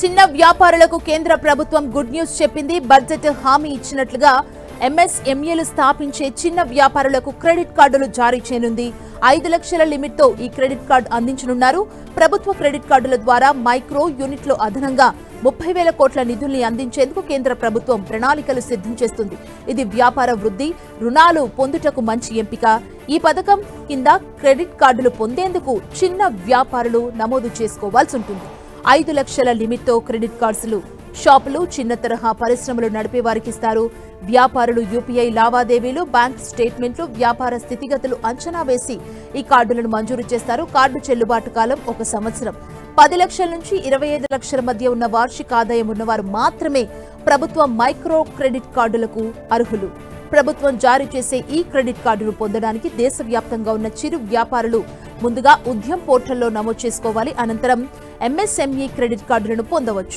చిన్న వ్యాపారులకు కేంద్ర ప్రభుత్వం గుడ్ న్యూస్ చెప్పింది. బడ్జెట్ హామీ ఇచ్చినట్లుగా ఎంఎస్ఎంఈలు స్థాపించే చిన్న వ్యాపారులకు క్రెడిట్ కార్డులు జారీ చేయనుంది. 5 లక్షల లిమిట్ తో ఈ క్రెడిట్ కార్డు అందించనున్నారు. ప్రభుత్వ క్రెడిట్ కార్డుల ద్వారా మైక్రో యూనిట్లు అదనంగా 30,000 కోట్ల నిధుల్ని అందించేందుకు కేంద్ర ప్రభుత్వం ప్రణాళికలు సిద్ధం చేస్తుంది. ఇది వ్యాపార వృద్ధి, రుణాలు పొందుటకు మంచి ఎంపిక. ఈ పథకం కింద క్రెడిట్ కార్డులు పొందేందుకు చిన్న వ్యాపారులు నమోదు చేసుకోవాల్సి ఉంటుంది. 5 లక్షల లిమిట్ తో క్రెడిట్ కార్డులు షాపులు, చిన్న తరహా పరిశ్రమలు నడిపే వారికి ఇస్తారు. వ్యాపారులు యూపీఐ లావాదేవీలు, బ్యాంక్ స్టేట్మెంట్లు, వ్యాపార స్థితిగతులు అంచనా వేసి ఈ కార్డులను మంజూరు చేస్తారు. కార్డు చెల్లుబాటు కాలం 1 సంవత్సరం. 10 లక్షల నుంచి 25 లక్షల మధ్య ఉన్న వార్షిక ఆదాయం ఉన్నవారు మాత్రమే ప్రభుత్వ మైక్రో క్రెడిట్ కార్డులకు అర్హులు. ప్రభుత్వం జారీ చేసే ఈ క్రెడిట్ కార్డును పొందడానికి దేశవ్యాప్తంగా ఉన్న చిరు వ్యాపారులు ముందుగా ఉద్యమ్ పోర్టల్లో నమోదు చేసుకోవాలి. అనంతరం ఎంఎస్ఎంఈ క్రెడిట్ కార్డులను పొందవచ్చు.